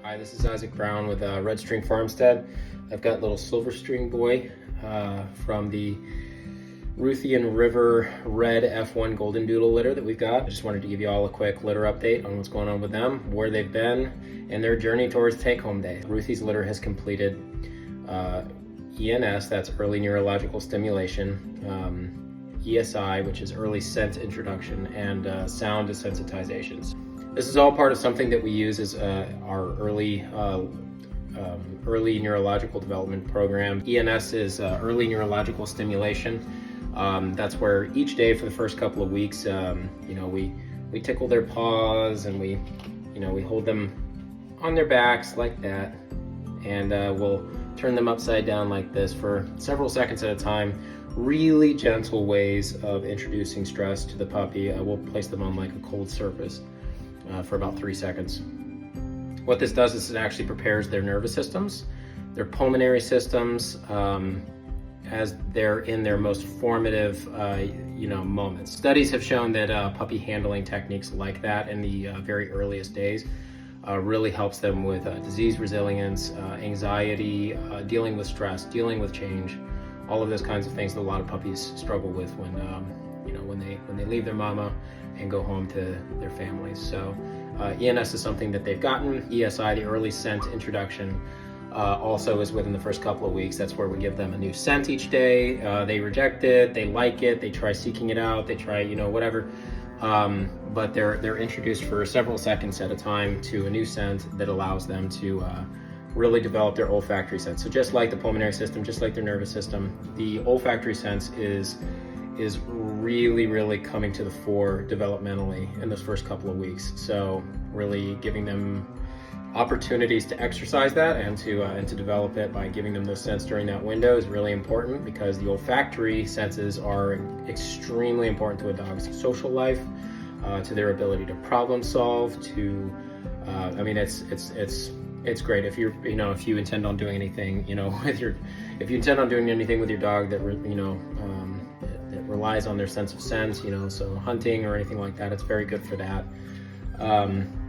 Hi, this is Isaac Brown with Red String Farmstead. I've got little Silver String Boy from the Ruthie and River Red F1 Goldendoodle litter that we've got. I just wanted to give you all a quick litter update on what's going on with them, where they've been, and their journey towards take-home day. Ruthie's litter has completed ENS, that's early neurological stimulation, ESI, which is early scent introduction, and sound desensitizations. This is all part of something that we use as our early neurological development program. ENS is early neurological stimulation. That's where each day for the first couple of weeks, we tickle their paws and we hold them on their backs like that, and we'll turn them upside down like this for several seconds at a time. Really gentle ways of introducing stress to the puppy. We'll place them on like a cold surface for about 3 seconds. What this does is it actually prepares their nervous systems, their pulmonary systems, as they're in their most formative moments. Studies have shown that puppy handling techniques like that in the very earliest days really helps them with disease resilience, anxiety, dealing with stress, dealing with change, all of those kinds of things that a lot of puppies struggle with when they leave their mama and go home to their families. So ENS is something that they've gotten. ESI, the early scent introduction, also is within the first couple of weeks. That's where we give them a new scent each day. They reject it, they like it, they try seeking it out, they try whatever. But they're introduced for several seconds at a time to a new scent that allows them to really develop their olfactory sense. So just like the pulmonary system, just like their nervous system, the olfactory sense is really coming to the fore developmentally in those first couple of weeks. So really giving them opportunities to exercise that and to develop it by giving them those scents during that window is really important, because the olfactory senses are extremely important to a dog's social life, to their ability to problem solve, to it's great if if you intend on doing anything if you intend on doing anything with your dog that that relies on their sense of sense, so hunting or anything like that, it's very good for that.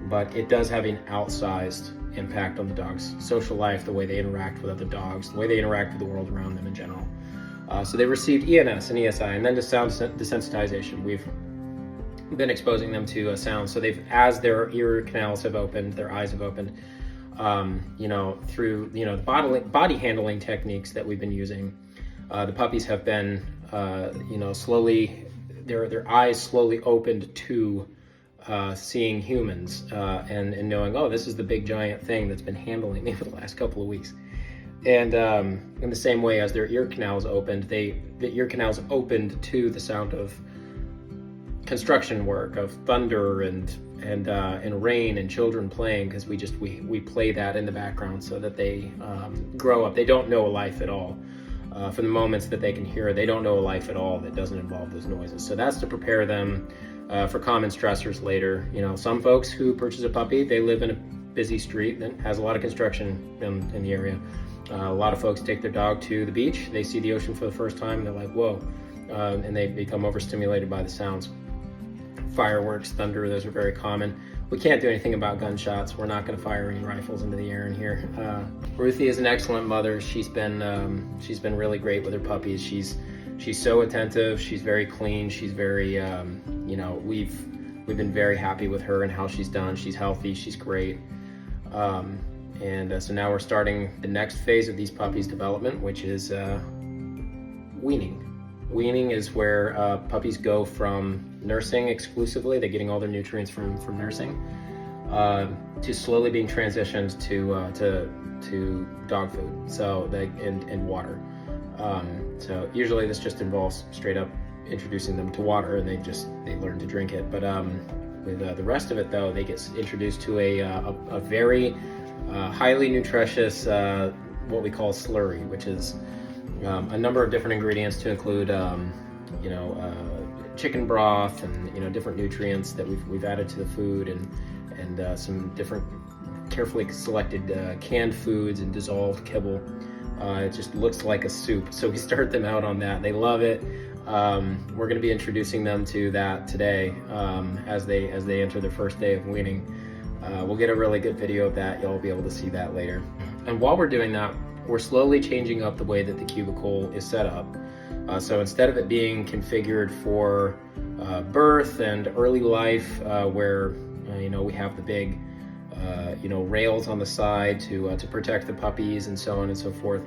But it does have an outsized impact on the dog's social life, the way they interact with other dogs, the way they interact with the world around them in general. So they received ENS and ESI, and then to sound desensitization. We've been exposing them to sound. So as their ear canals have opened, their eyes have opened, through the body handling techniques that we've been using, the puppies have been slowly, their eyes slowly opened to seeing humans and knowing, oh, this is the big giant thing that's been handling me for the last couple of weeks. And in the same way as their ear canals opened, the ear canals opened to the sound of construction work, of thunder and rain and children playing, because we play that in the background so that they grow up. They don't know a life at all. For the moments that they can hear, they don't know a life at all that doesn't involve those noises. So that's to prepare them for common stressors later. Some folks who purchase a puppy, they live in a busy street that has a lot of construction in the area. A lot of folks take their dog to the beach, they see the ocean for the first time, and they're like, whoa, and they become overstimulated by the sounds. Fireworks, thunder, those are very common. We can't do anything about gunshots. We're not going to fire any rifles into the air in here. Ruthie is an excellent mother. She's been really great with her puppies. She's so attentive. She's very clean. She's very we've been very happy with her and how she's done. She's healthy. She's great. So now we're starting the next phase of these puppies' development, which is weaning. Weaning is where puppies go from nursing exclusively, they're getting all their nutrients from nursing, to slowly being transitioned to dog food, so and water. So usually this just involves straight up introducing them to water, and they learn to drink it. But with the rest of it, though, they get introduced to a very highly nutritious what we call slurry, which is a number of different ingredients to include chicken broth and different nutrients that we've added to the food, and some different carefully selected canned foods and dissolved kibble. It just looks like a soup, so we start them out on that. They love it. We're going to be introducing them to that today as they enter their first day of weaning. We'll get a really good video of that. Y'all will be able to see that later. And while we're doing that, we're slowly changing up the way that the cubicle is set up. So instead of it being configured for birth and early life, where we have the big rails on the side to protect the puppies and so on and so forth,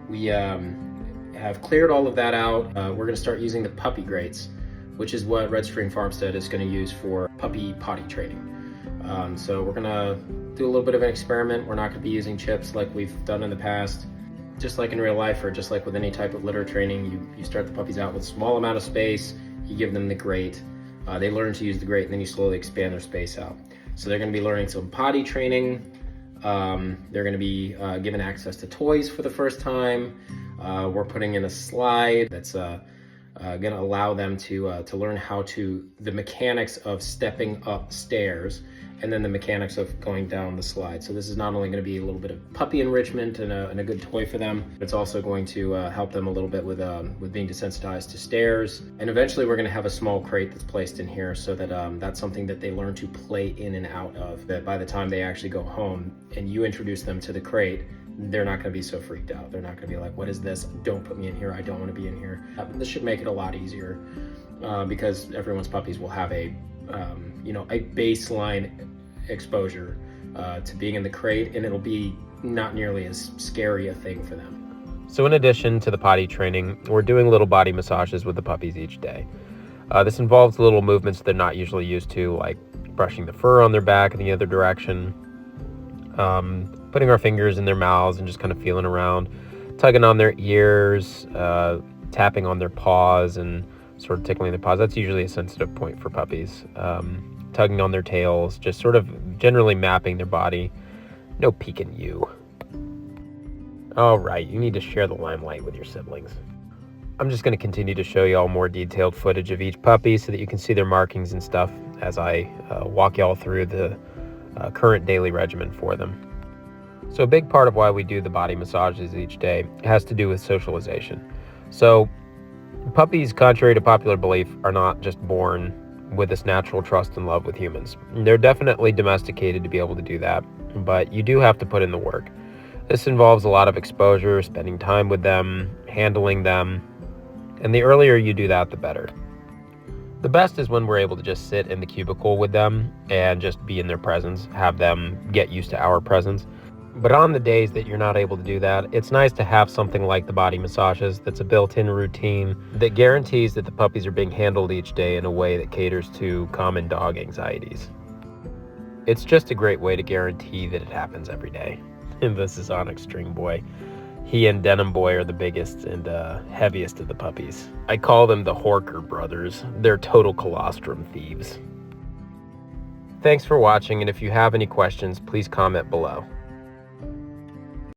we have cleared all of that out. We're going to start using the puppy grates, which is what Red String Farmstead is going to use for puppy potty training. So we're going to do a little bit of an experiment. We're not going to be using chips like we've done in the past. Just like in real life, or just like with any type of litter training, you start the puppies out with a small amount of space, you give them the grate, they learn to use the grate, and then you slowly expand their space out. So they're going to be learning some potty training. They're going to be given access to toys for the first time. We're putting in a slide that's going to allow them to learn the mechanics of stepping up stairs, and then the mechanics of going down the slide. So this is not only going to be a little bit of puppy enrichment and a good toy for them, but it's also going to help them a little bit with being desensitized to stairs. And eventually we're going to have a small crate that's placed in here so that that's something that they learn to play in and out of, that by the time they actually go home and you introduce them to the crate, they're not going to be so freaked out. They're not going to be like, what is this? Don't put me in here. I don't want to be in here. This should make it a lot easier because everyone's puppies will have a baseline exposure to being in the crate, and it'll be not nearly as scary a thing for them. So in addition to the potty training, we're doing little body massages with the puppies each day. This involves little movements they're not usually used to, like brushing the fur on their back in the other direction, putting our fingers in their mouths and just kind of feeling around, tugging on their ears, tapping on their paws and sort of tickling their paws. That's usually a sensitive point for puppies. Tugging on their tails, just sort of generally mapping their body. No peeking you. All right, you need to share the limelight with your siblings. I'm just going to continue to show y'all more detailed footage of each puppy so that you can see their markings and stuff as I walk y'all through the current daily regimen for them. So a big part of why we do the body massages each day has to do with socialization. So puppies, contrary to popular belief, are not just born with this natural trust and love with humans. They're definitely domesticated to be able to do that, but you do have to put in the work. This involves a lot of exposure, spending time with them, handling them, and the earlier you do that, the better. The best is when we're able to just sit in the cubicle with them and just be in their presence, have them get used to our presence. But on the days that you're not able to do that, it's nice to have something like the body massages that's a built-in routine that guarantees that the puppies are being handled each day in a way that caters to common dog anxieties. It's just a great way to guarantee that it happens every day. And this is Onyx String Boy. He and Denim Boy are the biggest and heaviest of the puppies. I call them the Horker brothers. They're total colostrum thieves. Thanks for watching, and if you have any questions, please comment below.